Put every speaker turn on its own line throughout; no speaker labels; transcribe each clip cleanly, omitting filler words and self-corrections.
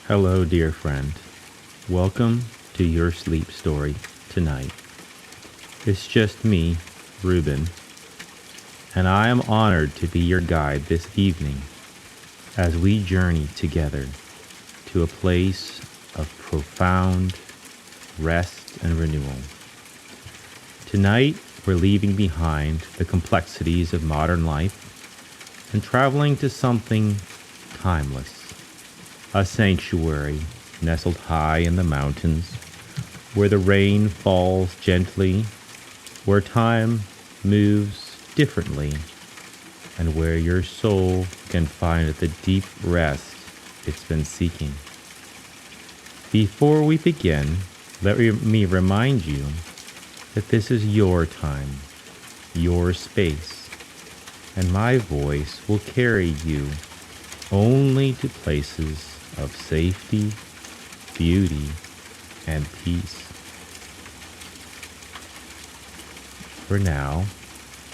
Hello, dear friend. Welcome to your sleep story tonight. It's just me, Reuben, and I am honored to be your guide this evening as we journey together to a place of profound rest and renewal. Tonight, we're leaving behind the complexities of modern life and traveling to something timeless. A sanctuary nestled high in the mountains, where the rain falls gently, where time moves differently, and where your soul can find the deep rest it's been seeking. Before we begin, let me remind you that this is your time, your space, and my voice will carry you only to places of safety, beauty, and peace. For now,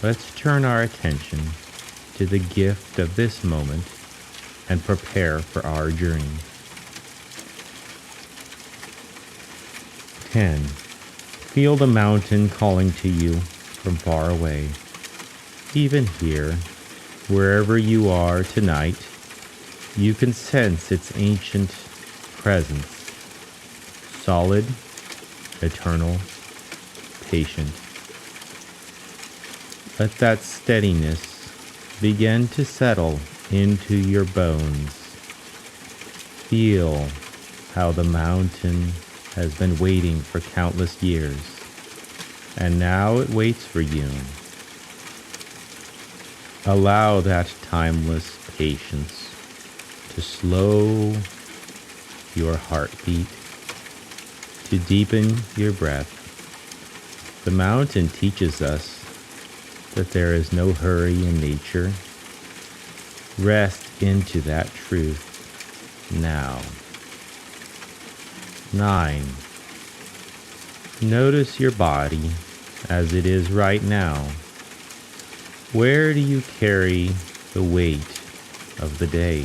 let's turn our attention to the gift of this moment and prepare for our journey. 10. Feel the mountain calling to you from far away. Even here, wherever you are tonight, you can sense its ancient presence, solid, eternal, patient. Let that steadiness begin to settle into your bones. Feel how the mountain has been waiting for countless years, and now it waits for you. Allow that timeless patience to slow your heartbeat, to deepen your breath. The mountain teaches us that there is no hurry in nature. Rest into that truth now. 9. Notice your body as it is right now. Where do you carry the weight of the day?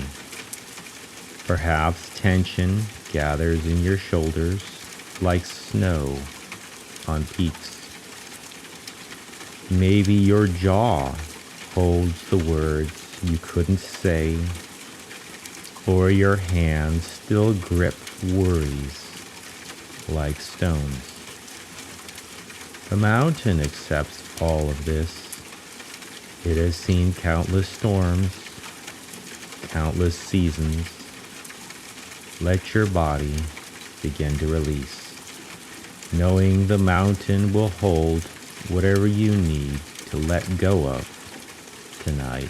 Perhaps tension gathers in your shoulders like snow on peaks. Maybe your jaw holds the words you couldn't say, or your hands still grip worries like stones. The mountain accepts all of this. It has seen countless storms, countless seasons. Let your body begin to release, knowing the mountain will hold whatever you need to let go of tonight.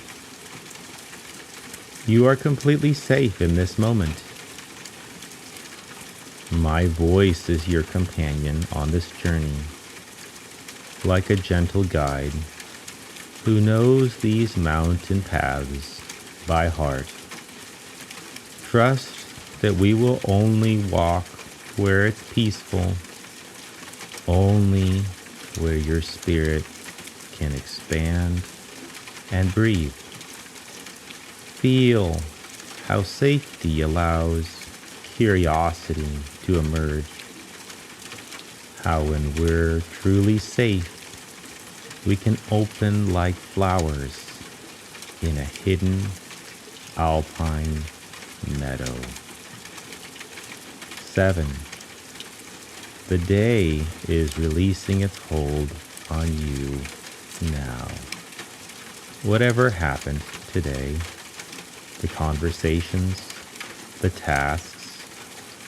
You are completely safe in this moment. My voice is your companion on this journey, like a gentle guide who knows these mountain paths by heart. Trust that we will only walk where it's peaceful, only where your spirit can expand and breathe. Feel how safety allows curiosity to emerge. How when we're truly safe, we can open like flowers in a hidden alpine meadow. 7. The day is releasing its hold on you now. Whatever happened today, the conversations, the tasks,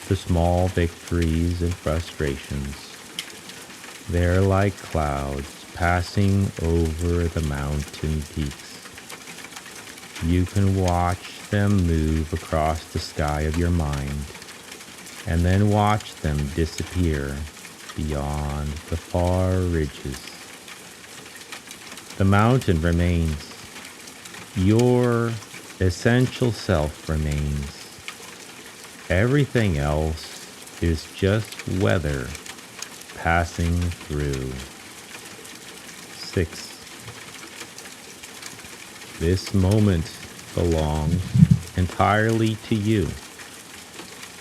the small victories and frustrations, they're like clouds passing over the mountain peaks. You can watch them move across the sky of your mind, and then watch them disappear beyond the far ridges. The mountain remains. Your essential self remains. Everything else is just weather passing through. 6. This moment belongs entirely to you.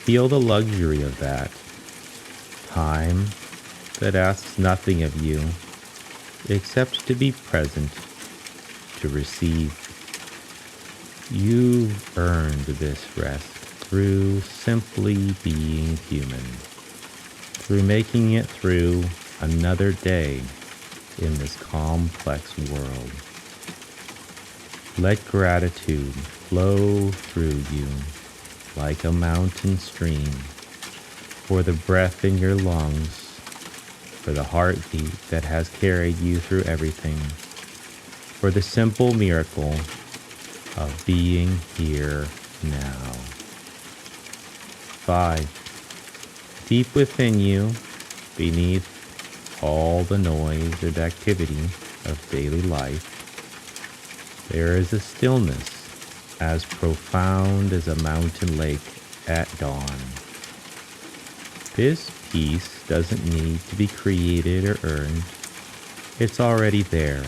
Feel the luxury of that. Time that asks nothing of you except to be present, to receive. You've earned this rest through simply being human, through making it through another day in this complex world. Let gratitude flow through you like a mountain stream, for the breath in your lungs, for the heartbeat that has carried you through everything, for the simple miracle of being here now. 5. Deep within you, beneath all the noise and activity of daily life, there is a stillness as profound as a mountain lake at dawn. This peace doesn't need to be created or earned. It's already there,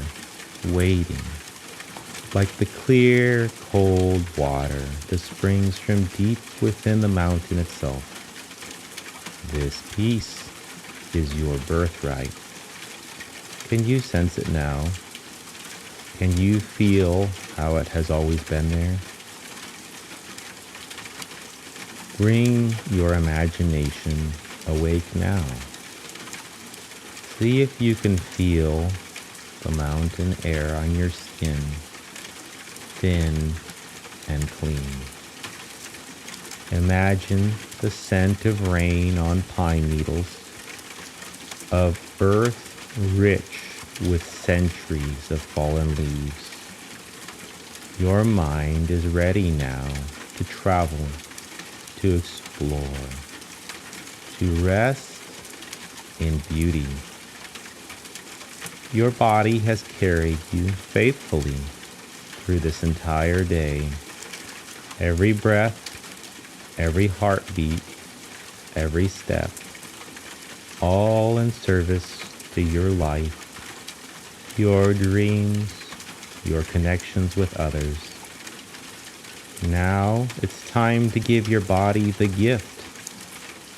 waiting, like the clear, cold water that springs from deep within the mountain itself. This peace is your birthright. Can you sense it now? Can you feel how it has always been there? Bring your imagination awake now. See if you can feel the mountain air on your skin, thin and clean. Imagine the scent of rain on pine needles, of earth rich with centuries of fallen leaves. Your mind is ready now to travel, to explore, to rest in beauty. Your body has carried you faithfully through this entire day. Every breath, every heartbeat, every step, all in service to your life, your dreams, your connections with others. Now it's time to give your body the gift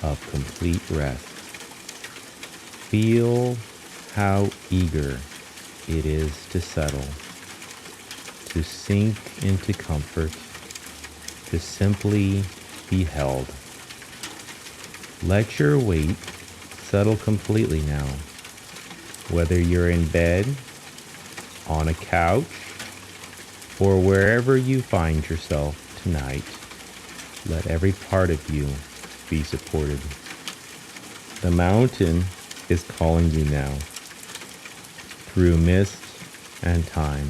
of complete rest. Feel how eager it is to settle, to sink into comfort, to simply be held. Let your weight settle completely now. Whether you're in bed, on a couch, or wherever you find yourself tonight, let every part of you be supported. The mountain is calling you now, through mist and time,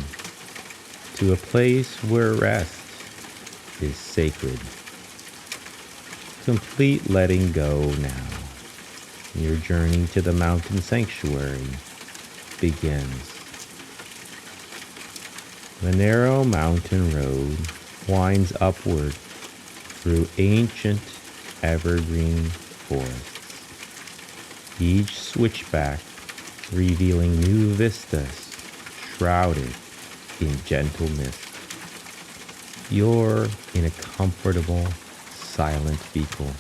to a place where rest is sacred. Complete letting go now. Your journey to the mountain sanctuary begins. The narrow mountain road winds upward through ancient evergreen forests, each switchback revealing new vistas shrouded in gentle mist. You're in a comfortable, silent vehicle,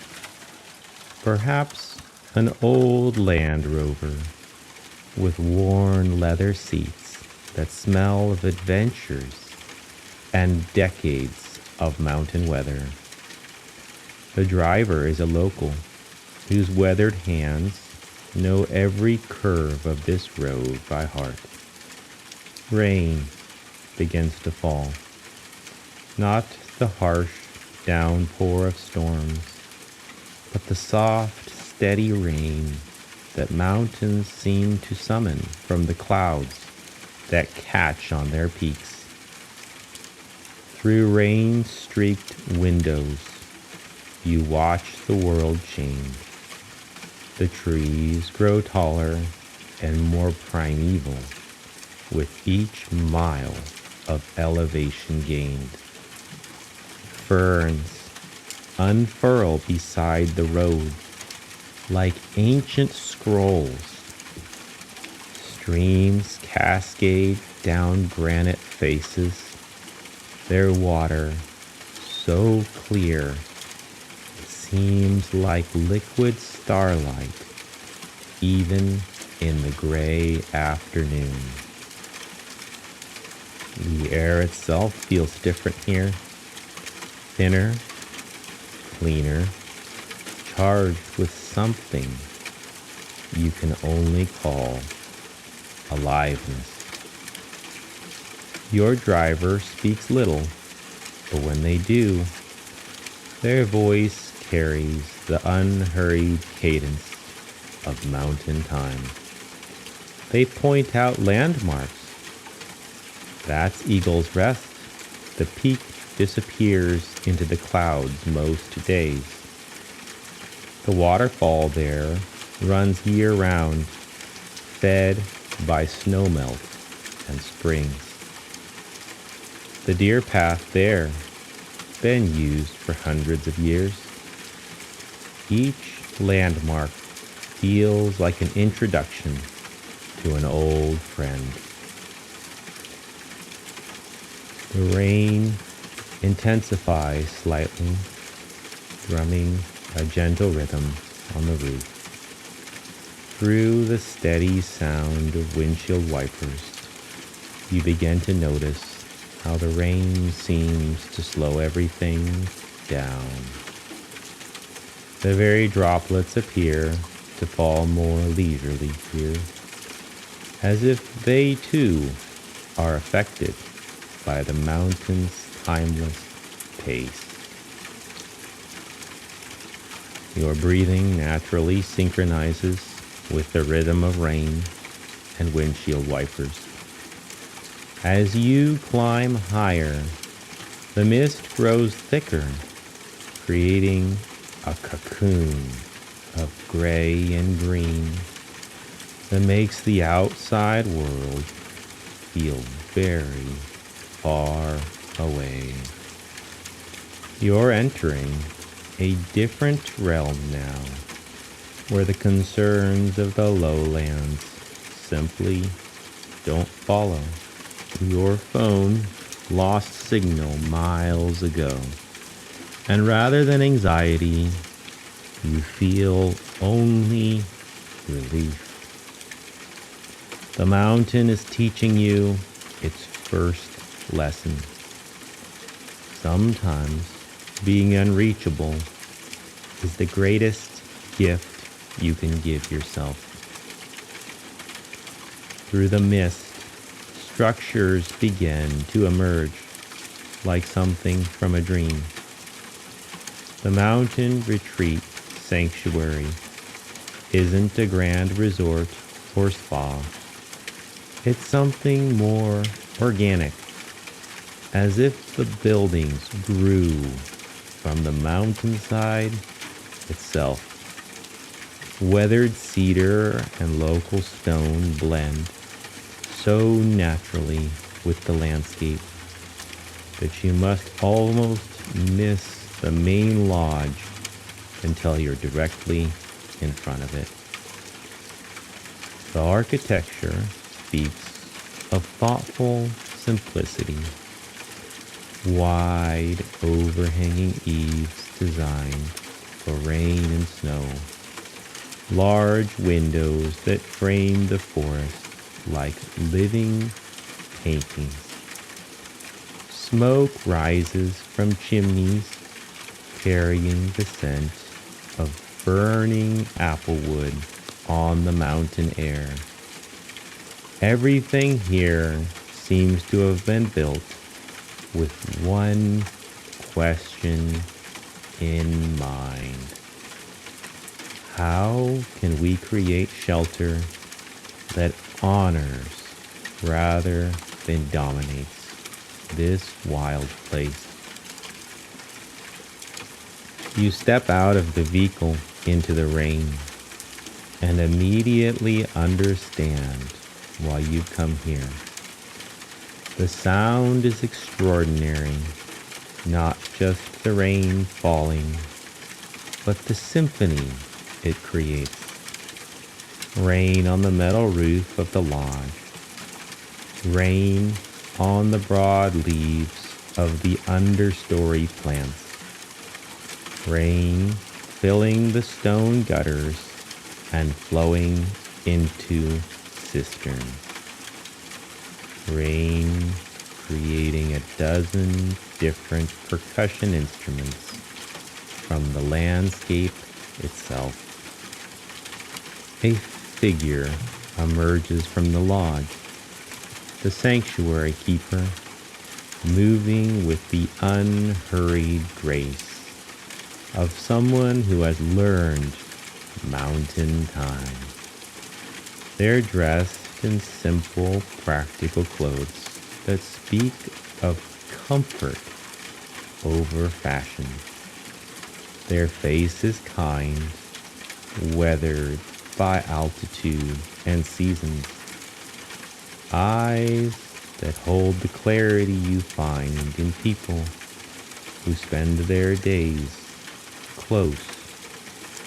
perhaps an old Land Rover with worn leather seats that smell of adventures and decades of mountain weather. The driver is a local whose weathered hands know every curve of this road by heart. Rain begins to fall, not the harsh downpour of storms, but the soft, steady rain that mountains seem to summon from the clouds that catch on their peaks. Through rain-streaked windows, you watch the world change. The trees grow taller and more primeval with each mile of elevation gained. Ferns unfurl beside the road like ancient scrolls. Streams cascade down granite faces, their water so clear it seems like liquid starlight, even in the gray afternoon. The air itself feels different here, thinner, cleaner, charged with something you can only call aliveness. Your driver speaks little, but when they do, their voice carries the unhurried cadence of mountain time. They point out landmarks. That's Eagle's Rest. The peak disappears into the clouds most days. The waterfall there runs year-round, fed by snowmelt and springs. The deer path there, been used for hundreds of years. Each landmark feels like an introduction to an old friend. The rain intensifies slightly, drumming a gentle rhythm on the roof. Through the steady sound of windshield wipers, you begin to notice how the rain seems to slow everything down. The very droplets appear to fall more leisurely here, as if they too are affected by the mountain's timeless pace. Your breathing naturally synchronizes with the rhythm of rain and windshield wipers. As you climb higher, the mist grows thicker, creating a cocoon of gray and green that makes the outside world feel very far away. You're entering a different realm now, where the concerns of the lowlands simply don't follow. Your phone lost signal miles ago, and rather than anxiety, you feel only relief. The mountain is teaching you its first lesson. Sometimes being unreachable is the greatest gift you can give yourself. Through the mist, structures begin to emerge like something from a dream. The mountain retreat sanctuary isn't a grand resort or spa. It's something more organic, as if the buildings grew from the mountainside itself. Weathered cedar and local stone blend so naturally with the landscape that you must almost miss the main lodge until you're directly in front of it. The architecture speaks of thoughtful simplicity. Wide, overhanging eaves designed for rain and snow. Large windows that frame the forest like living paintings. Smoke rises from chimneys, carrying the scent of burning applewood on the mountain air. Everything here seems to have been built with one question in mind. How can we create shelter that honors rather than dominates this wild place? You step out of the vehicle into the rain and immediately understand why you come here. The sound is extraordinary, not just the rain falling, but the symphony it creates. Rain on the metal roof of the lodge. Rain on the broad leaves of the understory plants. Rain filling the stone gutters and flowing into cisterns. Rain creating a dozen different percussion instruments from the landscape itself. A figure emerges from the lodge, the sanctuary keeper, moving with the unhurried grace of someone who has learned mountain time. They're dressed in simple, practical clothes that speak of comfort over fashion. Their face is kind, weathered by altitude and seasons. Eyes that hold the clarity you find in people who spend their days close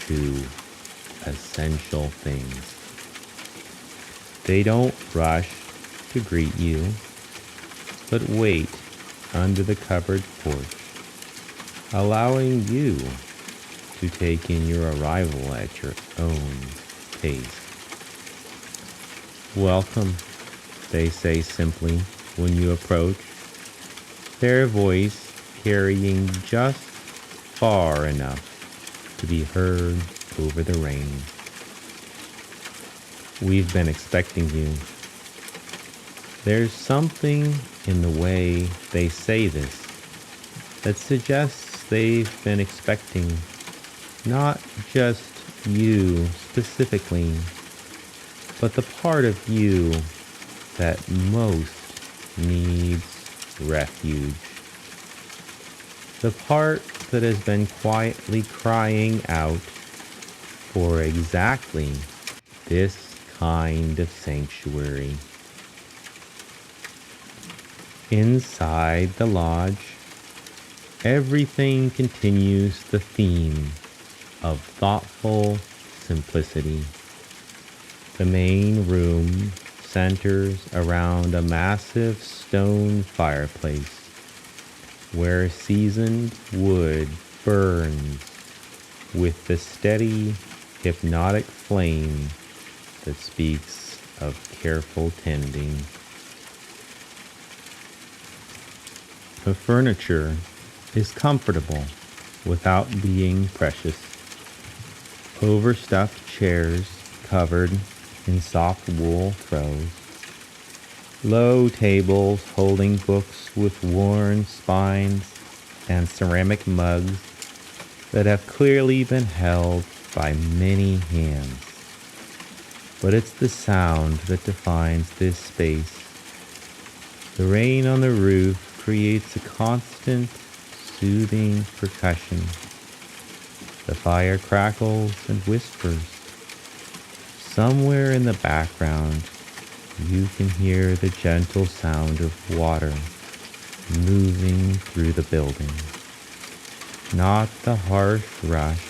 to essential things. They don't rush to greet you, but wait under the covered porch, allowing you to take in your arrival at your own pace. Welcome, they say simply when you approach, their voice carrying just far enough to be heard over the rain. We've been expecting you. There's something in the way they say this that suggests they've been expecting not just you specifically, but the part of you that most needs refuge. The part that has been quietly crying out for exactly this kind of sanctuary. Inside the lodge, everything continues the theme of thoughtful simplicity. The main room centers around a massive stone fireplace where seasoned wood burns with the steady, hypnotic flame that speaks of careful tending. The furniture is comfortable without being precious. Overstuffed chairs covered in soft wool throws. Low tables holding books with worn spines and ceramic mugs that have clearly been held by many hands. But it's the sound that defines this space. The rain on the roof creates a constant, soothing percussion. The fire crackles and whispers. Somewhere in the background, you can hear the gentle sound of water moving through the building. Not the harsh rush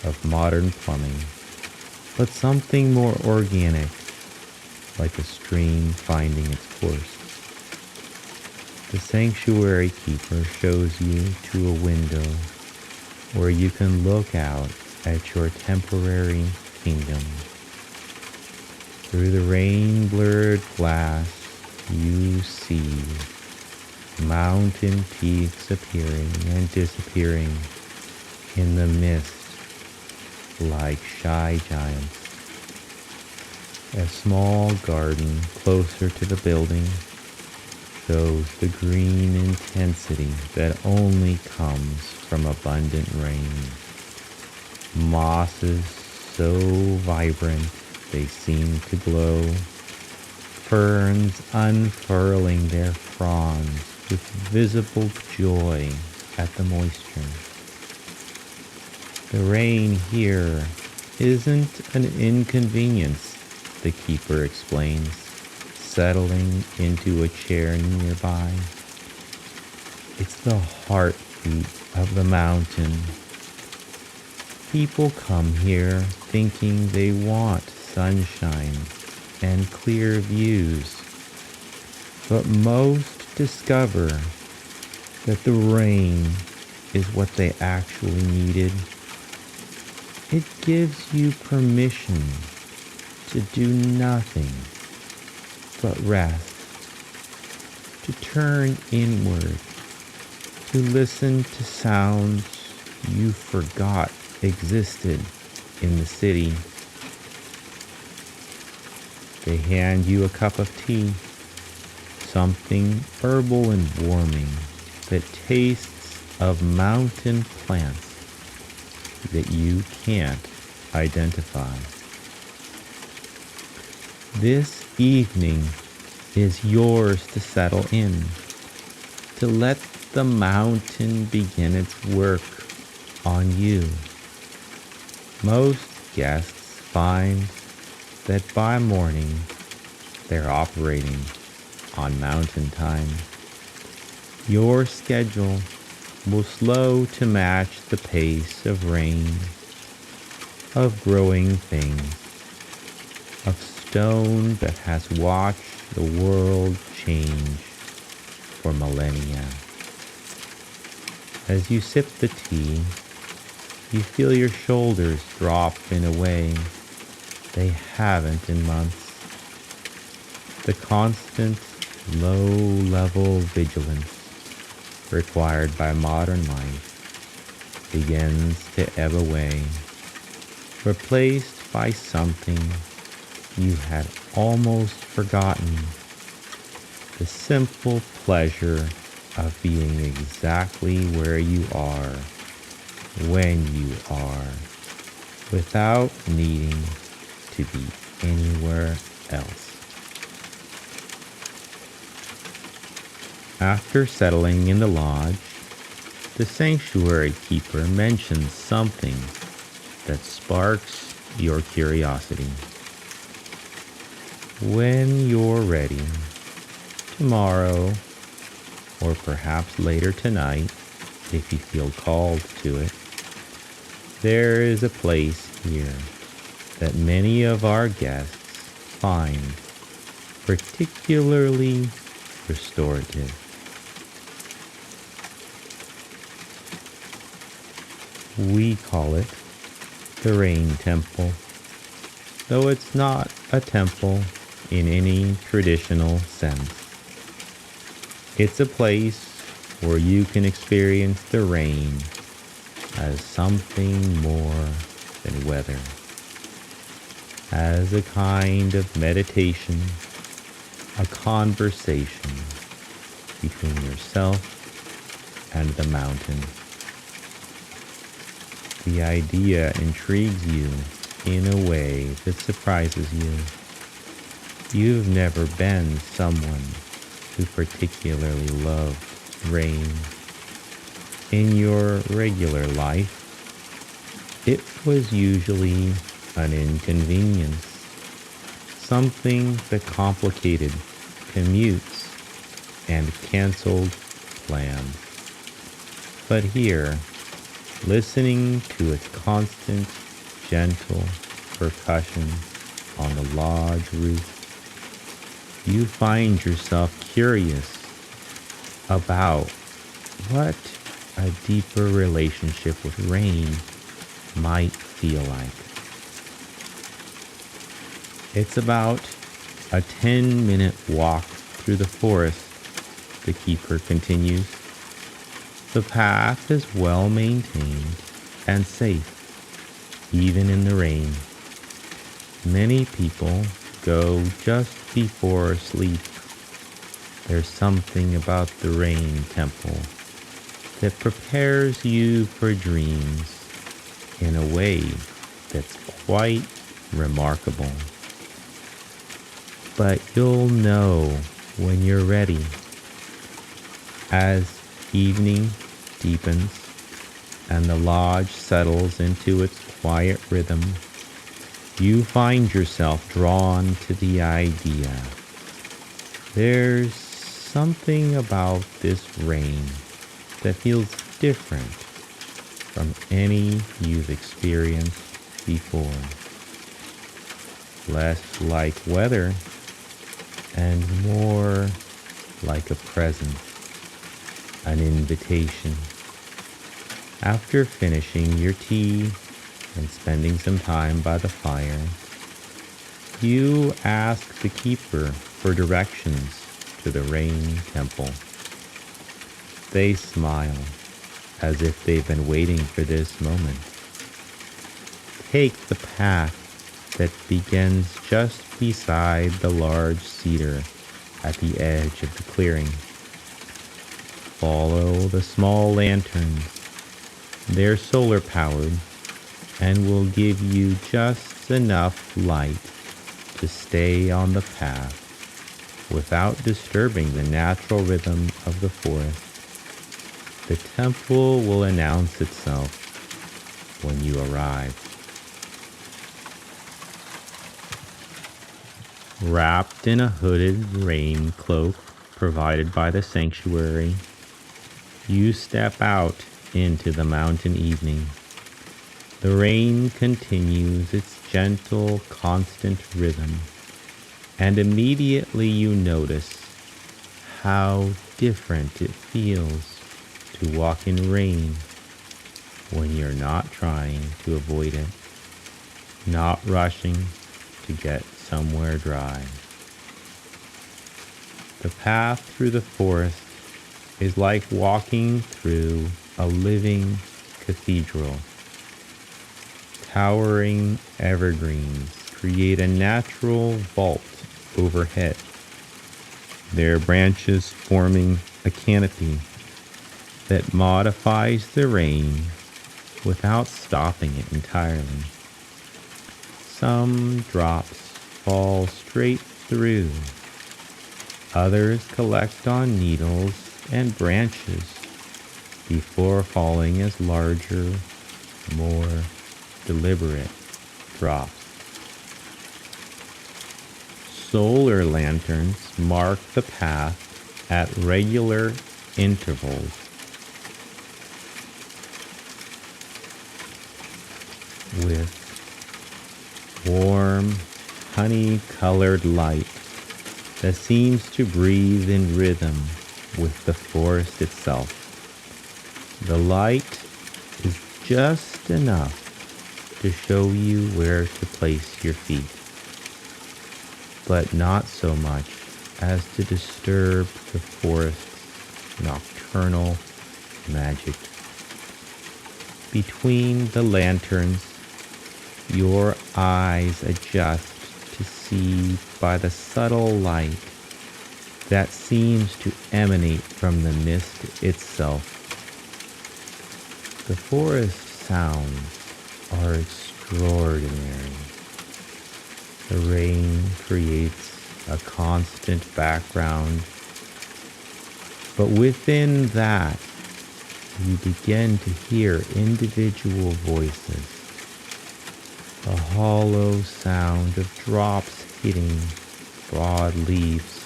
of modern plumbing, but something more organic, like a stream finding its course. The sanctuary keeper shows you to a window where you can look out at your temporary kingdom. Through the rain-blurred glass, you see mountain peaks appearing and disappearing in the mist like shy giants. A small garden closer to the building shows the green intensity that only comes from abundant rain. Mosses so vibrant they seem to glow, ferns unfurling their fronds with visible joy at the moisture. The rain here isn't an inconvenience, the keeper explains, settling into a chair nearby. It's the heartbeat of the mountain. People come here thinking they want sunshine and clear views, but most discover that the rain is what they actually needed. It gives you permission to do nothing but rest, to turn inward, to listen to sounds you forgot existed in the city. They hand you a cup of tea, something herbal and warming that tastes of mountain plants that you can't identify. This evening is yours to settle in, to let the mountain begin its work on you. Most guests find that by morning they're operating on mountain time. Your schedule will slow to match the pace of rain, of growing things, of stone that has watched the world change for millennia. As you sip the tea, you feel your shoulders drop in a way they haven't in months. The constant, low-level vigilance required by modern life begins to ebb away, replaced by something you had almost forgotten. The simple pleasure of being exactly where you are, when you are, without needing to be anywhere else. After settling in the lodge, the sanctuary keeper mentions something that sparks your curiosity. When you're ready, tomorrow, or perhaps later tonight, if you feel called to it, there is a place here that many of our guests find particularly restorative. We call it the Rain Temple, though it's not a temple in any traditional sense. It's a place where you can experience the rain as something more than weather, as a kind of meditation, a conversation between yourself and the mountain. The idea intrigues you in a way that surprises you. You've never been someone who particularly loved rain. In your regular life, it was usually an inconvenience, something that complicated commutes and canceled plans. But here, listening to its constant, gentle percussion on the lodge roof, you find yourself curious about what a deeper relationship with rain might feel like. It's about a 10-minute walk through the forest, the keeper continues. The path is well maintained and safe, even in the rain. Many people go just before sleep. There's something about the Rain Temple that prepares you for dreams in a way that's quite remarkable. But you'll know when you're ready. As evening deepens and the lodge settles into its quiet rhythm, you find yourself drawn to the idea. There's something about this rain that feels different from any you've experienced before. Less like weather and more like a present, an invitation. After finishing your tea, and spending some time by the fire, you ask the keeper for directions to the rain temple. They smile as if they've been waiting for this moment. Take the path that begins just beside the large cedar at the edge of the clearing. Follow the small lanterns. They're solar powered and will give you just enough light to stay on the path without disturbing the natural rhythm of the forest. The temple will announce itself when you arrive. Wrapped in a hooded rain cloak provided by the sanctuary, you step out into the mountain evening. The rain continues its gentle, constant rhythm, and immediately you notice how different it feels to walk in rain when you're not trying to avoid it, not rushing to get somewhere dry. The path through the forest is like walking through a living cathedral. Towering evergreens create a natural vault overhead, their branches forming a canopy that modifies the rain without stopping it entirely. Some drops fall straight through. Others collect on needles and branches before falling as larger, more deliberate drops. Solar lanterns mark the path at regular intervals. With warm, honey-colored light that seems to breathe in rhythm with the forest itself. The light is just enough to show you where to place your feet, but not so much as to disturb the forest's nocturnal magic. Between the lanterns, your eyes adjust to see by the subtle light that seems to emanate from the mist itself. The forest sounds are extraordinary. The rain creates a constant background, but within that, you begin to hear individual voices. A hollow sound of drops hitting broad leaves.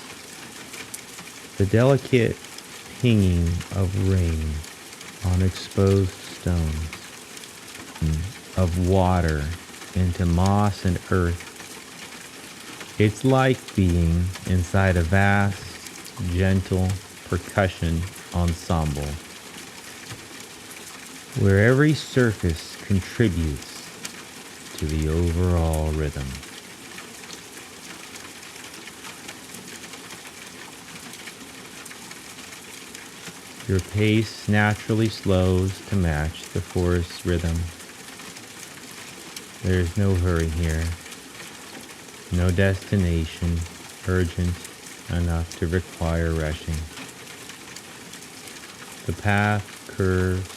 The delicate pinging of rain on exposed stones. Of water into moss and earth. It's like being inside a vast, gentle percussion ensemble, where every surface contributes to the overall rhythm. Your pace naturally slows to match the forest's rhythm. There's no hurry here, no destination urgent enough to require rushing. The path curves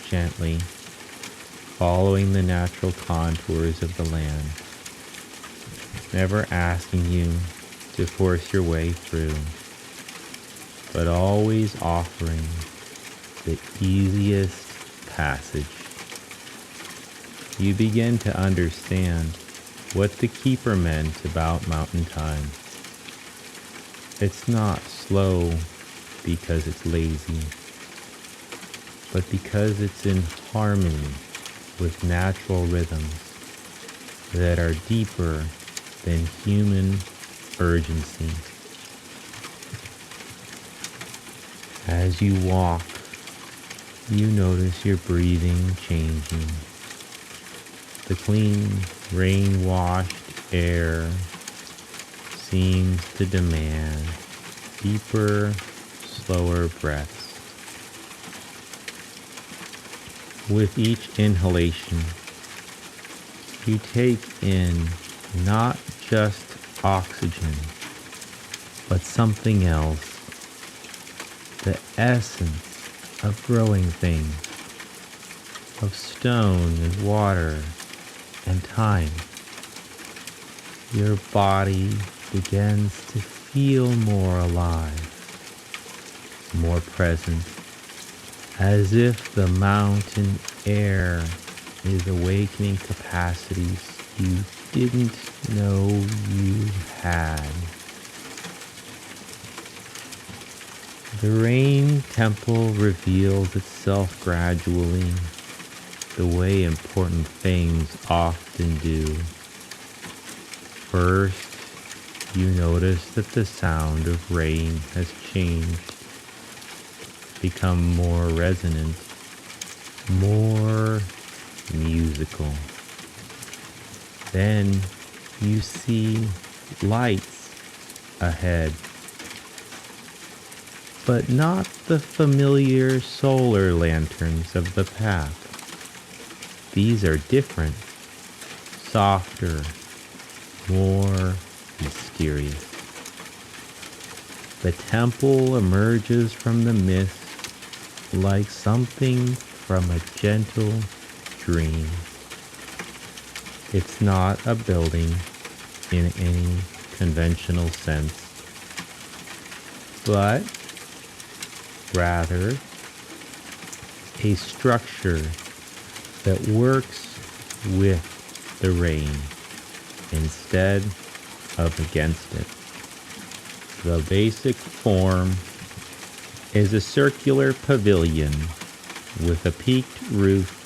gently, following the natural contours of the land, never asking you to force your way through, but always offering the easiest passage. You begin to understand what the keeper meant about mountain time. It's not slow because it's lazy, but because it's in harmony with natural rhythms that are deeper than human urgency. As you walk, you notice your breathing changing. The clean, rain-washed air seems to demand deeper, slower breaths. With each inhalation, you take in not just oxygen, but something else, the essence of growing things, of stone and water and time. Your body begins to feel more alive, more present, as if the mountain air is awakening capacities you didn't know you had. The rain temple reveals itself gradually, the way important things often do. First, you notice that the sound of rain has changed, become more resonant, more musical. Then you see lights ahead, but not the familiar solar lanterns of the path. These are different, softer, more mysterious. The temple emerges from the mist like something from a gentle dream. It's not a building in any conventional sense, but rather a structure that works with the rain instead of against it. The basic form is a circular pavilion with a peaked roof,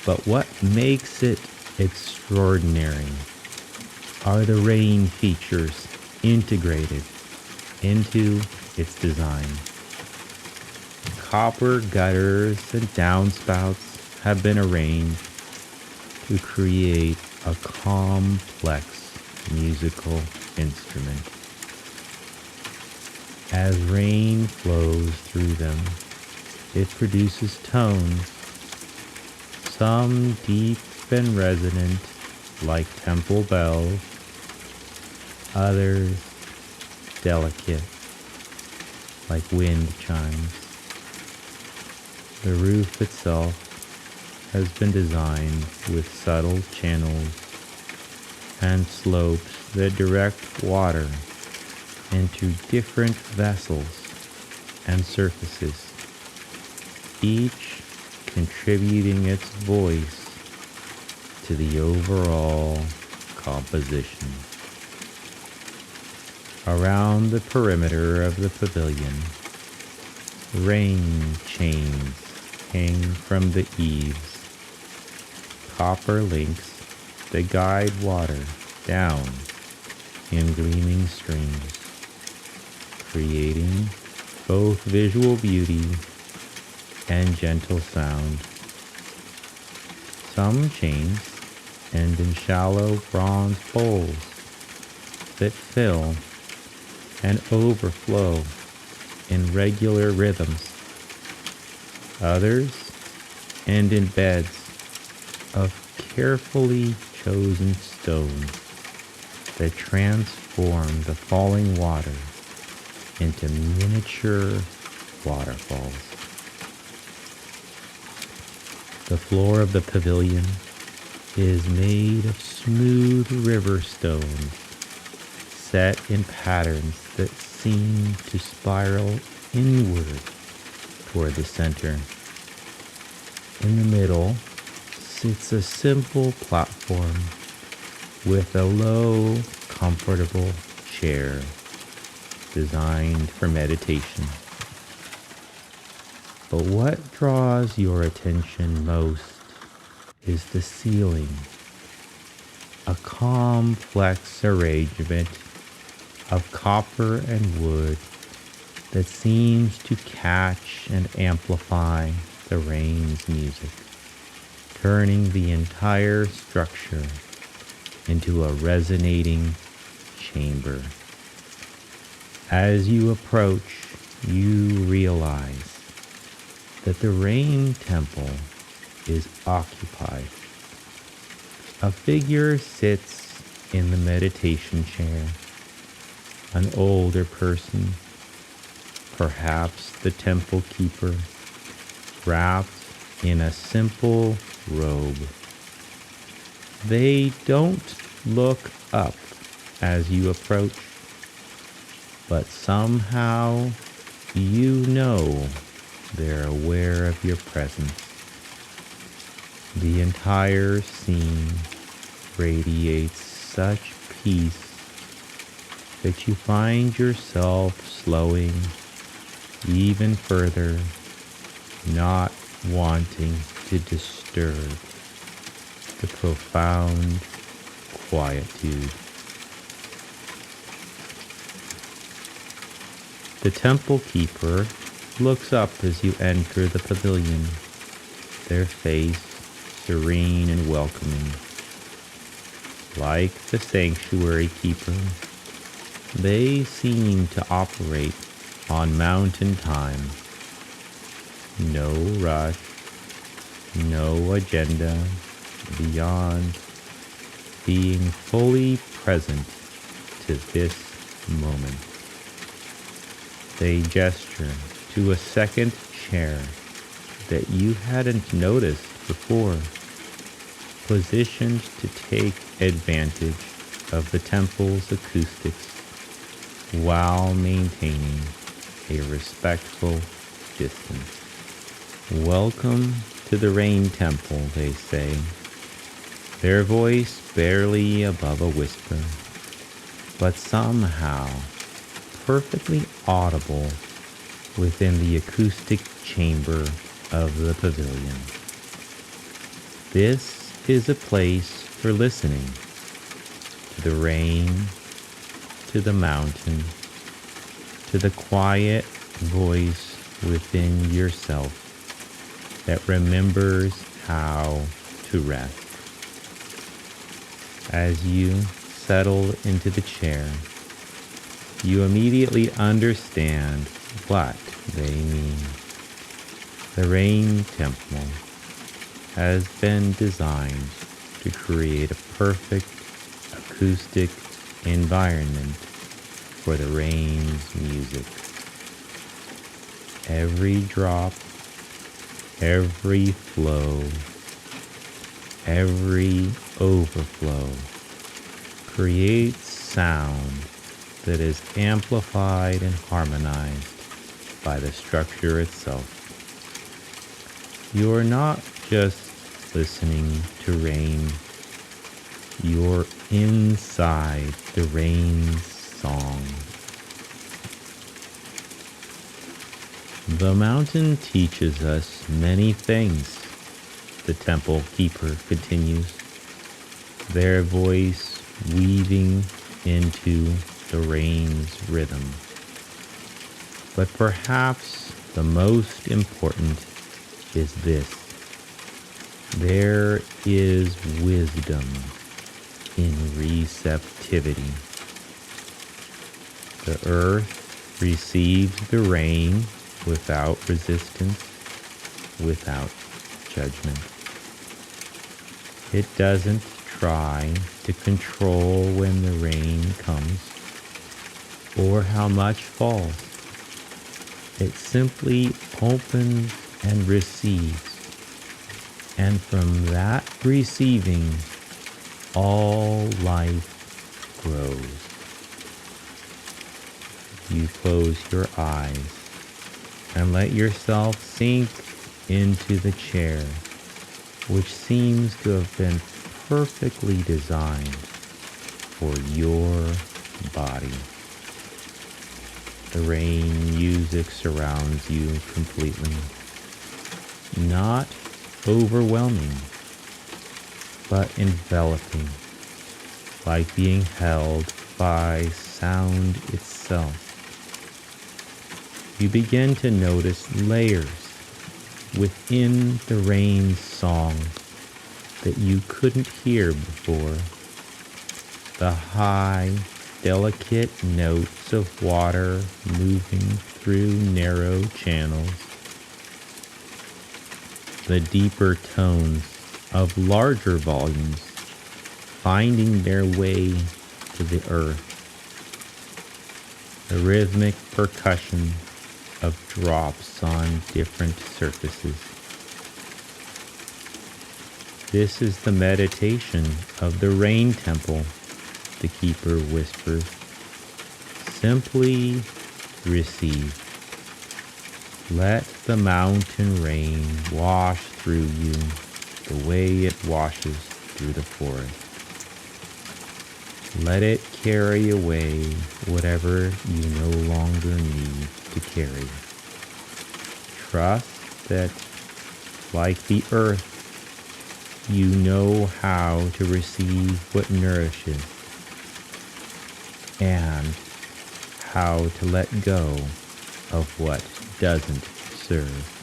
but what makes it extraordinary are the rain features integrated into its design. Copper gutters and downspouts have been arranged to create a complex musical instrument. As rain flows through them, it produces tones, some deep and resonant like temple bells, others delicate like wind chimes. The roof itself has been designed with subtle channels and slopes that direct water into different vessels and surfaces, each contributing its voice to the overall composition. Around the perimeter of the pavilion, rain chains hang from the eaves, copper links that guide water down in gleaming streams, creating both visual beauty and gentle sound. Some chains end in shallow bronze bowls that fill and overflow in regular rhythms. Others end in beds of carefully chosen stones that transform the falling water into miniature waterfalls. The floor of the pavilion is made of smooth river stones set in patterns that seem to spiral inward toward the center. In the middle sits a simple platform with a low, comfortable chair designed for meditation. But what draws your attention most is the ceiling, a complex arrangement of copper and wood that seems to catch and amplify the rain's music, turning the entire structure into a resonating chamber. As you approach, you realize that the rain temple is occupied. A figure sits in the meditation chair, an older person, perhaps the temple keeper, wrapped in a simple robe. They don't look up as you approach, but somehow you know they're aware of your presence. The entire scene radiates such peace that you find yourself slowing even further, not wanting to disturb the profound quietude. The temple keeper looks up as you enter the pavilion, their face serene and welcoming. Like the sanctuary keeper, they seem to operate on mountain time. No rush, no agenda beyond being fully present to this moment. They gesture to a second chair that you hadn't noticed before, positioned to take advantage of the temple's acoustics while maintaining a respectful distance. Welcome to the rain temple, they say, their voice barely above a whisper, but somehow perfectly audible within the acoustic chamber of the pavilion. This is a place for listening to the rain, to the mountain, to the quiet voice within yourself that remembers how to rest. As you settle into the chair, you immediately understand what they mean. The rain temple has been designed to create a perfect acoustic environment for the rain's music. Every drop, every flow, every overflow creates sound that is amplified and harmonized by the structure itself. You're not just listening to rain, you're inside the rain's song. The mountain teaches us many things, the temple keeper continues, their voice weaving into the rain's rhythm. But perhaps the most important is this: there is wisdom in receptivity. The earth receives the rain without resistance, without judgment. It doesn't try to control when the rain comes or how much falls. It simply opens and receives, and from that receiving, all life grows. You close your eyes and let yourself sink into the chair, which seems to have been perfectly designed for your body. The rain music surrounds you completely, not overwhelming, but enveloping, like being held by sound itself. You begin to notice layers within the rain's song that you couldn't hear before. The high, delicate notes of water moving through narrow channels. The deeper tones of larger volumes finding their way to the earth. The rhythmic percussion of drops on different surfaces. This is the meditation of the rain temple, the keeper whispers. Simply receive. Let the mountain rain wash through you the way it washes through the forest. Let it carry away whatever you no longer need to carry. Trust that, like the earth, you know how to receive what nourishes and how to let go of what doesn't serve.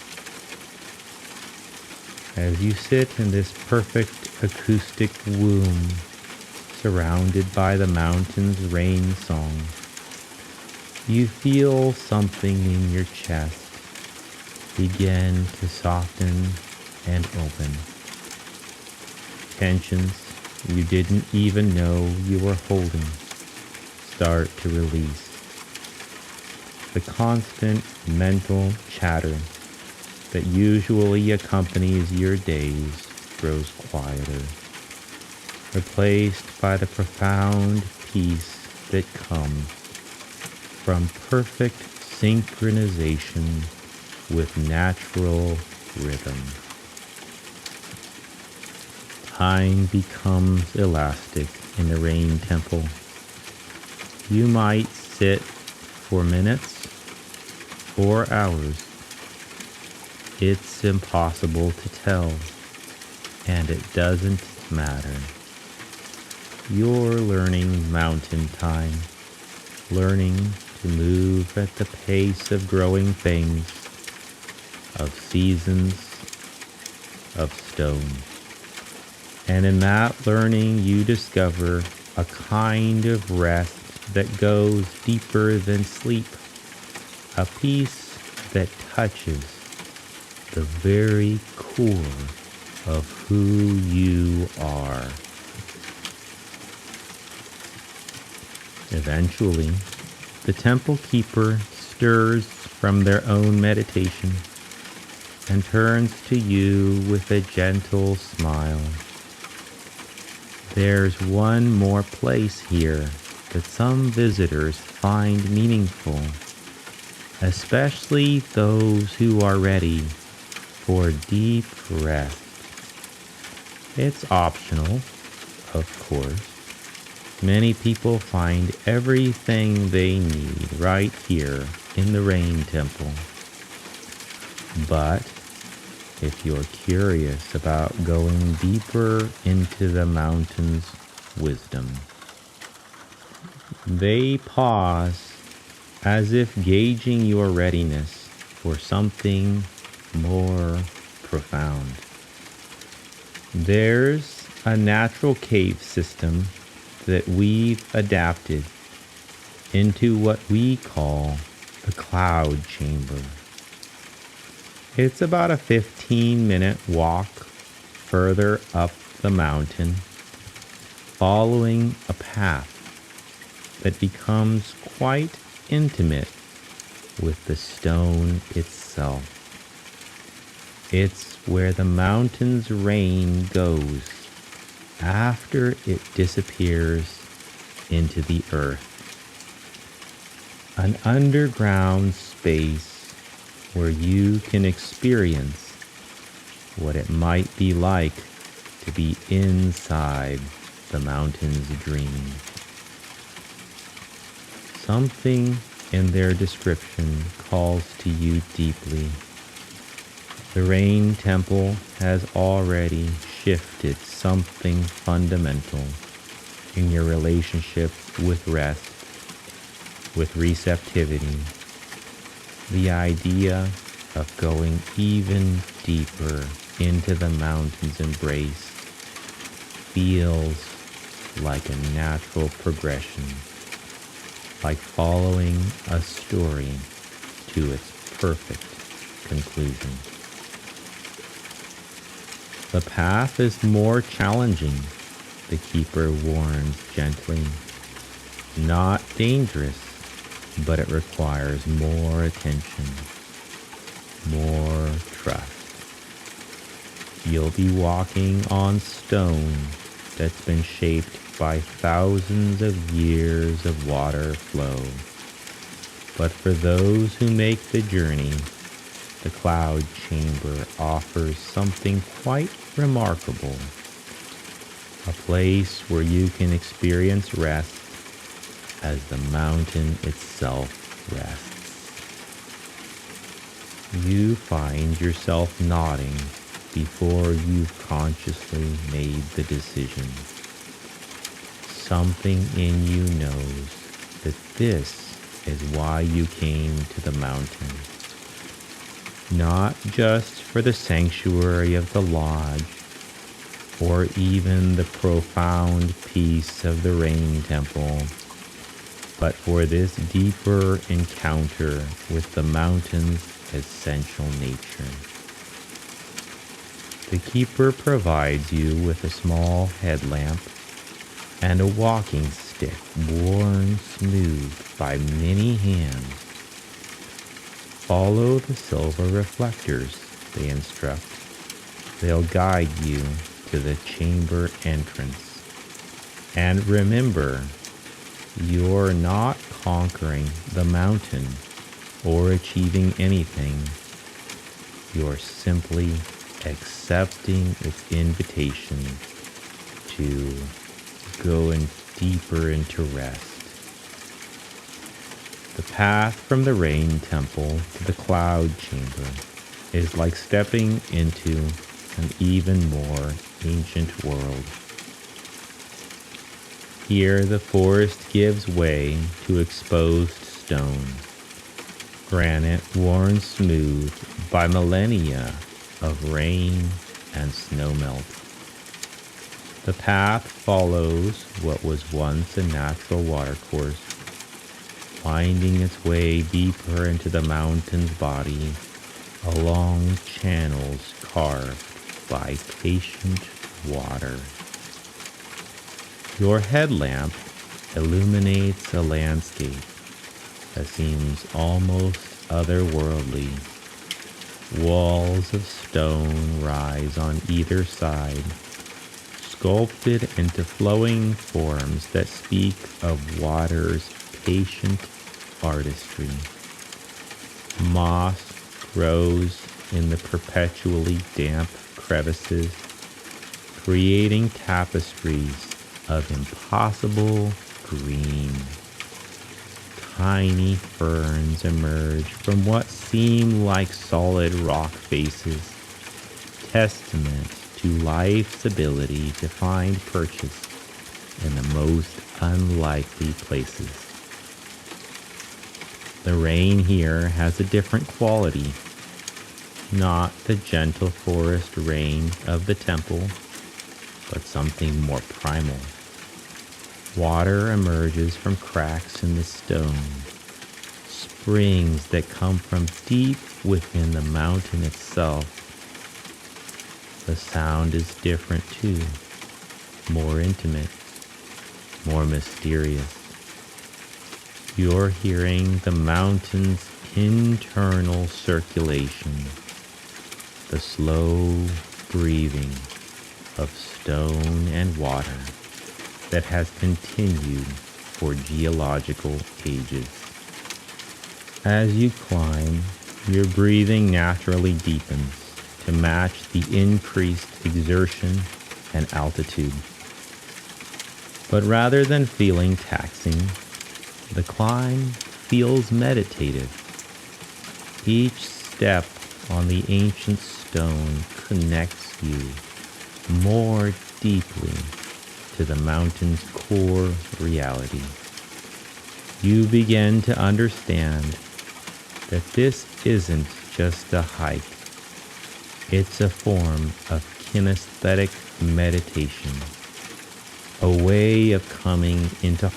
As you sit in this perfect acoustic womb, surrounded by the mountain's rain song, you feel something in your chest begin to soften and open. Tensions you didn't even know you were holding start to release. The constant mental chatter that usually accompanies your days grows quieter, replaced by the profound peace that comes from perfect synchronization with natural rhythm. Time becomes elastic in the rain temple. You might sit for minutes or hours. It's impossible to tell, and it doesn't matter. You're learning mountain time, learning to move at the pace of growing things, of seasons, of stone. And in that learning, you discover a kind of rest that goes deeper than sleep, a peace that touches the very core of who you are. Eventually, the temple keeper stirs from their own meditation and turns to you with a gentle smile. There's one more place here that some visitors find meaningful, especially those who are ready for deep rest. It's optional, of course. Many people find everything they need right here in the rain temple. But if you're curious about going deeper into the mountain's wisdom, they pause as if gauging your readiness for something more profound. There's a natural cave system that we've adapted into what we call the cloud chamber. It's about a 15-minute walk further up the mountain, following a path that becomes quite intimate with the stone itself. It's where the mountain's rain goes after it disappears into the earth. An underground space where you can experience what it might be like to be inside the mountain's dream. Something in their description calls to you deeply. The rain temple has already shifted something fundamental in your relationship with rest, with receptivity. The idea of going even deeper into the mountain's embrace feels like a natural progression, like following a story to its perfect conclusion. The path is more challenging, the keeper warns gently. Not dangerous, but it requires more attention, more trust. You'll be walking on stone that's been shaped by thousands of years of water flow. But for those who make the journey, the cloud chamber offers something quite remarkable. A place where you can experience rest as the mountain itself rests. You find yourself nodding before you've consciously made the decision. Something in you knows that this is why you came to the mountain. Not just for the sanctuary of the lodge, or even the profound peace of the rain temple, but for this deeper encounter with the mountain's essential nature. The keeper provides you with a small headlamp and a walking stick worn smooth by many hands. Follow the silver reflectors, they instruct. They'll guide you to the chamber entrance. And remember, you're not conquering the mountain or achieving anything. You're simply accepting its invitation to go in deeper into rest. The path from the rain temple to the cloud chamber is like stepping into an even more ancient world. Here the forest gives way to exposed stone, granite worn smooth by millennia of rain and snowmelt. The path follows what was once a natural watercourse, winding its way deeper into the mountain's body along channels carved by patient water. Your headlamp illuminates a landscape that seems almost otherworldly. Walls of stone rise on either side, sculpted into flowing forms that speak of water's patient artistry. Moss grows in the perpetually damp crevices, creating tapestries of impossible green. Tiny ferns emerge from what seem like solid rock faces, testament to life's ability to find purchase in the most unlikely places. The rain here has a different quality, not the gentle forest rain of the temple, but something more primal. Water emerges from cracks in the stone, springs that come from deep within the mountain itself. The sound is different too, more intimate, more mysterious. You're hearing the mountain's internal circulation, the slow breathing of stone and water that has continued for geological ages. As you climb, your breathing naturally deepens to match the increased exertion and altitude. But rather than feeling taxing, the climb feels meditative. Each step on the ancient stone connects you more deeply to the mountain's core reality. You begin to understand that this isn't just a hike. It's a form of kinesthetic meditation, a way of coming into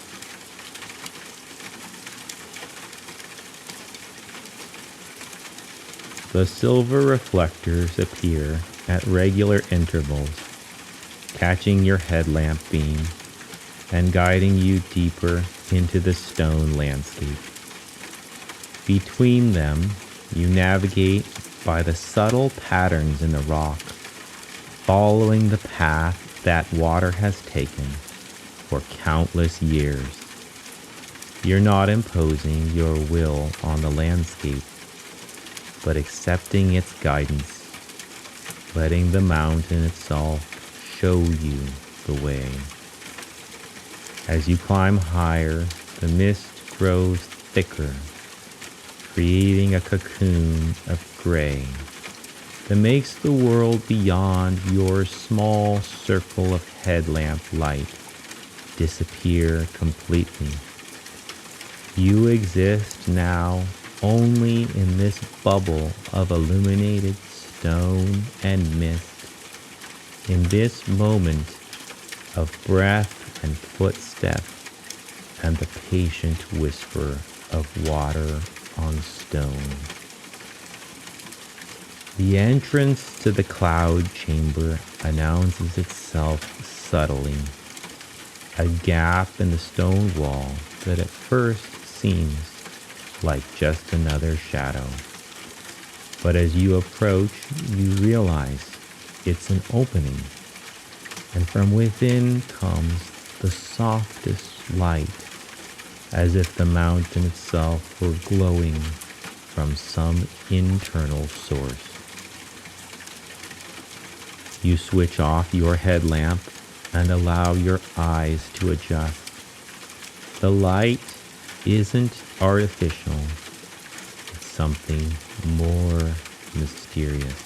the silver reflectors appear at regular intervals, catching your headlamp beam and guiding you deeper into the stone landscape. Between them, you navigate by the subtle patterns in the rock, following the path that water has taken for countless years. You're not imposing your will on the landscape, but accepting its guidance, letting the mountain itself show you the way. As you climb higher, the mist grows thicker, creating a cocoon of gray that makes the world beyond your small circle of headlamp light disappear completely. You exist now only in this bubble of illuminated stone and mist, in this moment of breath and footstep and the patient whisper of water on stone. The entrance to the cloud chamber announces itself subtly, a gap in the stone wall that at first seems like just another shadow. But as you approach, you realize it's an opening, and from within comes the softest light, as if the mountain itself were glowing from some internal source. You switch off your headlamp and allow your eyes to adjust. The light isn't artificial, it's something more mysterious.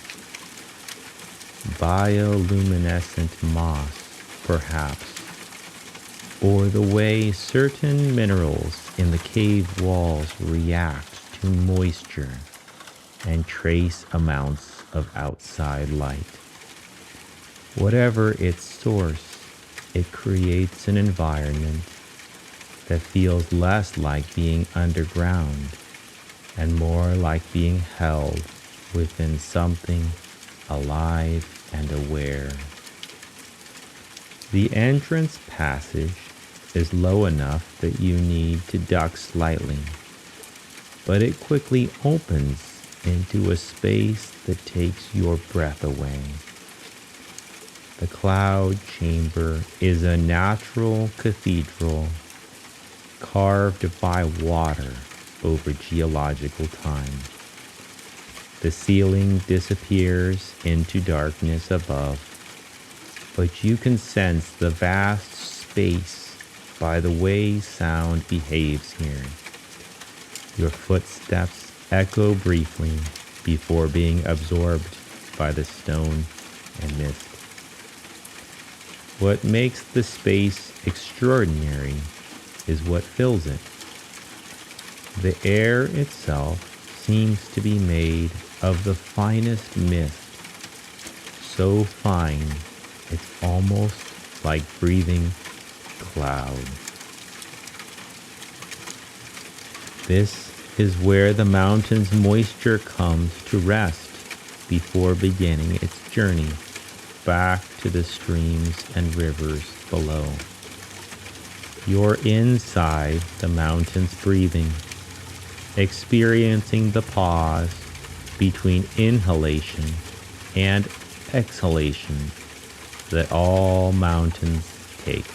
Bioluminescent moss, perhaps, or the way certain minerals in the cave walls react to moisture and trace amounts of outside light. Whatever its source, it creates an environment that feels less like being underground and more like being held within something alive and aware. The entrance passage is low enough that you need to duck slightly, but it quickly opens into a space that takes your breath away. The cloud chamber is a natural cathedral carved by water over geological time. The ceiling disappears into darkness above, but you can sense the vast space by the way sound behaves here. Your footsteps echo briefly before being absorbed by the stone and mist. What makes the space extraordinary is what fills it. The air itself seems to be made of the finest mist, so fine it's almost like breathing cloud. This is where the mountain's moisture comes to rest before beginning its journey back to the streams and rivers below. You're inside the mountain's breathing, experiencing the pause between inhalation and exhalation that all mountains take.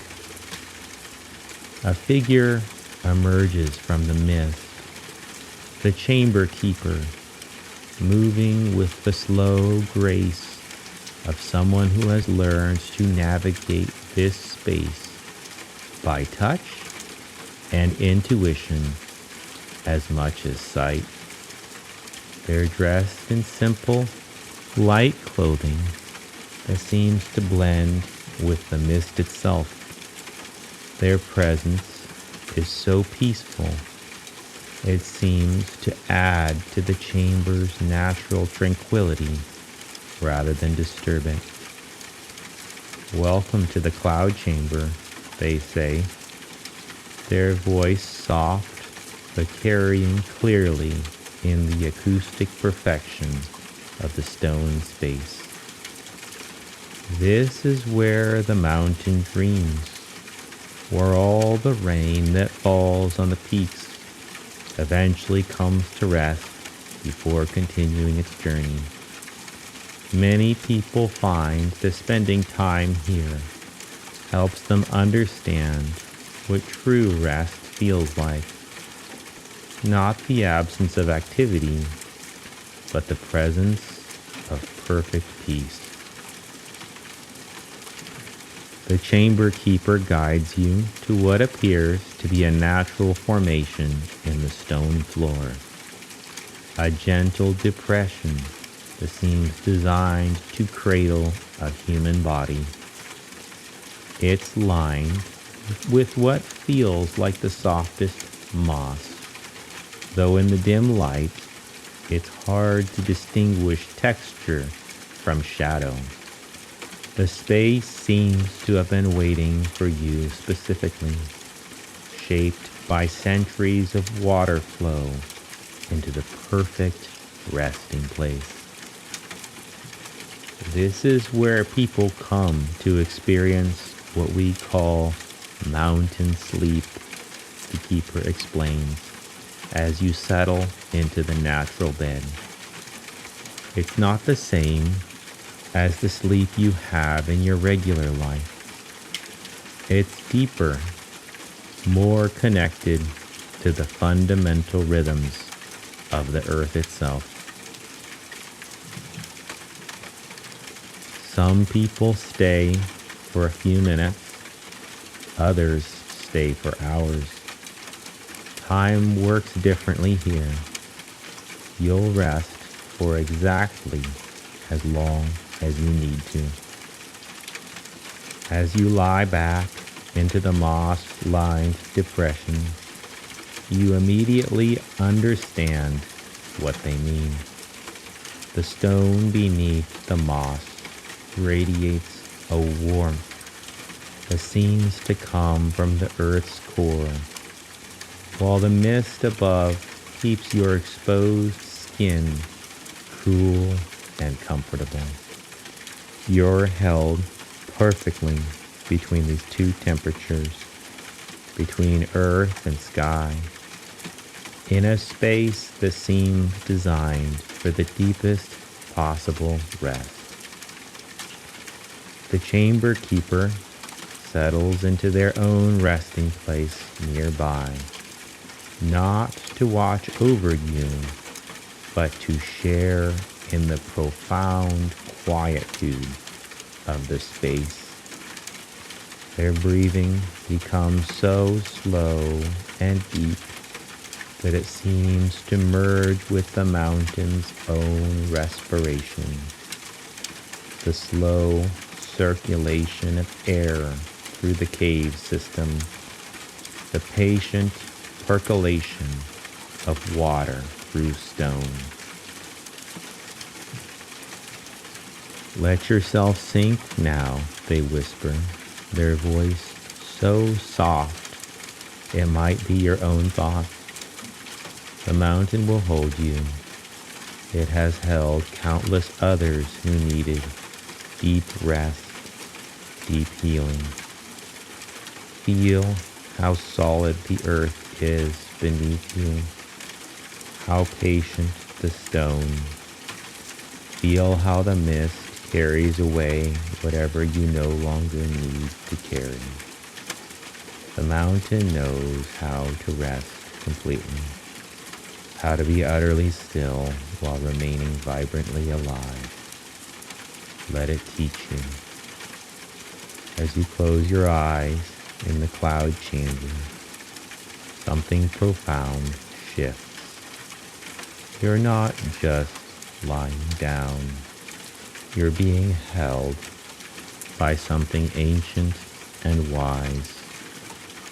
A figure emerges from the mist, the chamber keeper, moving with the slow grace of someone who has learned to navigate this space by touch and intuition as much as sight. They're dressed in simple, light clothing that seems to blend with the mist itself. Their presence is so peaceful, it seems to add to the chamber's natural tranquility rather than disturb it. Welcome to the cloud chamber, they say, their voice soft but carrying clearly in the acoustic perfection of the stone space. This is where the mountain dreams, where all the rain that falls on the peaks eventually comes to rest before continuing its journey. Many people find that spending time here helps them understand what true rest feels like. Not the absence of activity, but the presence of perfect peace. The chamber keeper guides you to what appears to be a natural formation in the stone floor. A gentle depression that seems designed to cradle a human body. It's lined with what feels like the softest moss, though in the dim light, it's hard to distinguish texture from shadow. The space seems to have been waiting for you specifically, shaped by centuries of water flow into the perfect resting place. This is where people come to experience what we call mountain sleep, the keeper explains, as you settle into the natural bed. It's not the same as the sleep you have in your regular life. It's deeper, more connected to the fundamental rhythms of the earth itself. Some people stay for a few minutes, others stay for hours. Time works differently here. You'll rest for exactly as long as you need to. As you lie back into the moss-lined depression, you immediately understand what they mean. The stone beneath the moss radiates a warmth that seems to come from the earth's core, while the mist above keeps your exposed skin cool and comfortable. You're held perfectly between these two temperatures, between earth and sky, in a space that seems designed for the deepest possible rest. The chamber keeper settles into their own resting place nearby, not to watch over you, but to share in the profound quietude of the space. Their breathing becomes so slow and deep that it seems to merge with the mountain's own respiration. The slow circulation of air through the cave system, the patient percolation of water through stone. Let yourself sink now, they whisper, their voice so soft it might be your own thought. The mountain will hold you. It has held countless others who needed deep rest, deep healing. Feel how solid the earth is beneath you, how patient the stone. Feel how the mist carries away whatever you no longer need to carry. The mountain knows how to rest completely, how to be utterly still while remaining vibrantly alive. Let it teach you. As you close your eyes in the cloud chamber, something profound shifts. You're not just lying down. You're being held by something ancient and wise,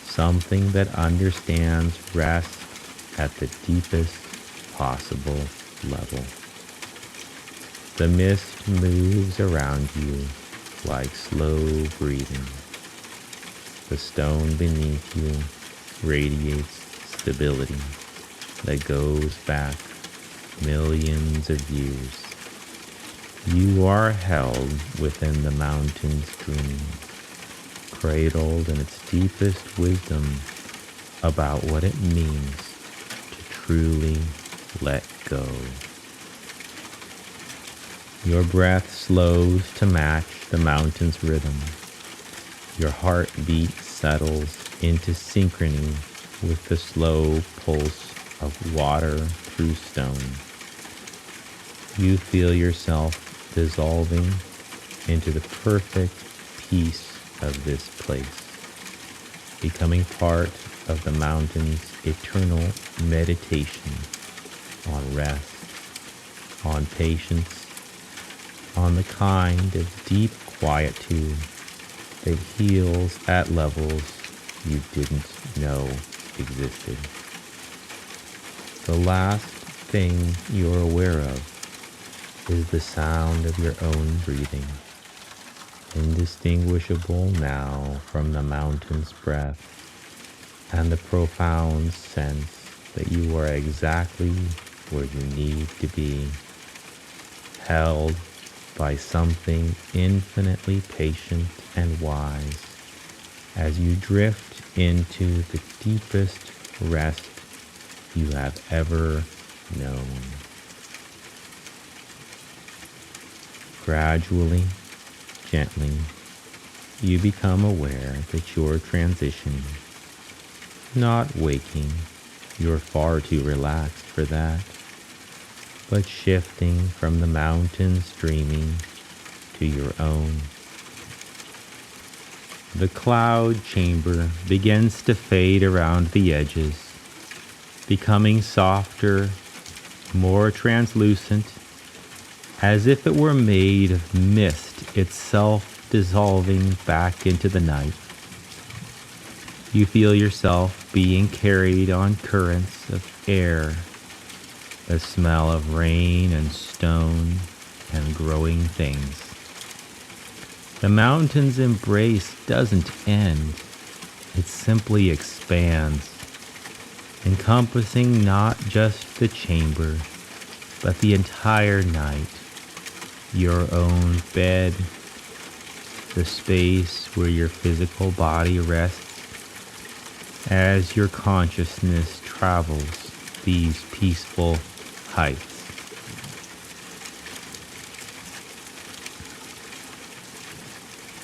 something that understands rest at the deepest possible level. The mist moves around you like slow breathing. The stone beneath you radiates stability that goes back millions of years. You are held within the mountain's dream, cradled in its deepest wisdom about what it means to truly let go. Your breath slows to match the mountain's rhythm. Your heartbeat settles into synchrony with the slow pulse of water through stone. You feel yourself dissolving into the perfect peace of this place, becoming part of the mountain's eternal meditation on rest, on patience, on the kind of deep quietude that heals at levels you didn't know existed. The last thing you're aware of is the sound of your own breathing, indistinguishable now from the mountain's breath, and the profound sense that you are exactly where you need to be, held by something infinitely patient and wise as you drift into the deepest rest you have ever known. Gradually, gently, you become aware that you're transitioning, not waking, you're far too relaxed for that, but shifting from the mountain's dreaming to your own. The cloud chamber begins to fade around the edges, becoming softer, more translucent, as if it were made of mist itself dissolving back into the night. You feel yourself being carried on currents of air, the smell of rain and stone and growing things. The mountain's embrace doesn't end, it simply expands, encompassing not just the chamber, but the entire night, your own bed, the space where your physical body rests, as your consciousness travels these peaceful heights.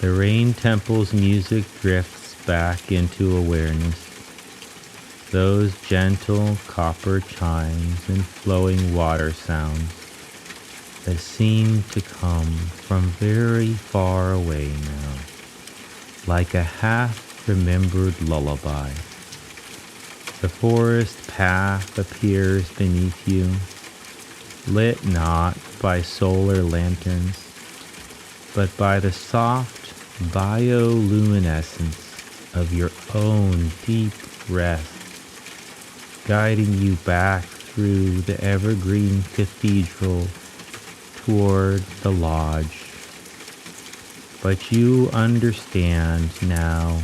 The rain temple's music drifts back into awareness. Those gentle copper chimes and flowing water sounds that seem to come from very far away now, like a half-remembered lullaby. The forest path appears beneath you, lit not by solar lanterns, but by the soft bioluminescence of your own deep rest, guiding you back through the evergreen cathedral toward the lodge. But you understand now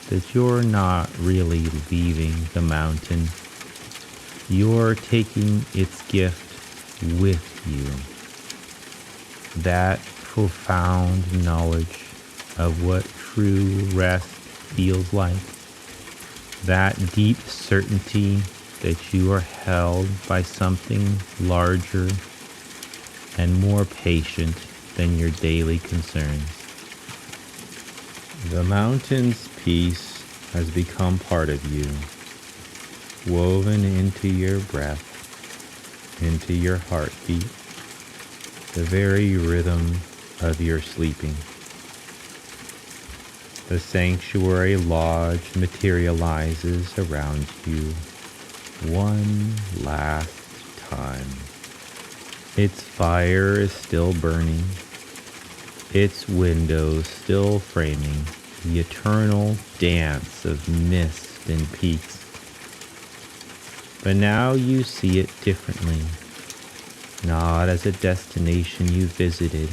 that you're not really leaving the mountain. You're taking its gift with you. That profound knowledge of what true rest feels like. That deep certainty that you are held by something larger and more patient than your daily concerns. The mountain's peace has become part of you, woven into your breath, into your heartbeat, the very rhythm of your sleeping. The sanctuary lodge materializes around you one last time. Its fire is still burning, its windows still framing the eternal dance of mist and peaks. But now you see it differently, not as a destination you visited,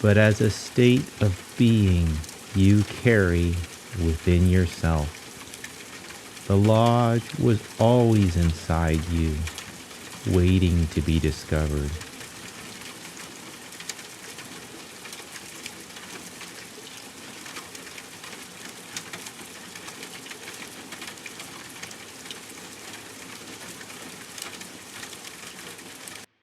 but as a state of being you carry within yourself. The lodge was always inside you, waiting to be discovered.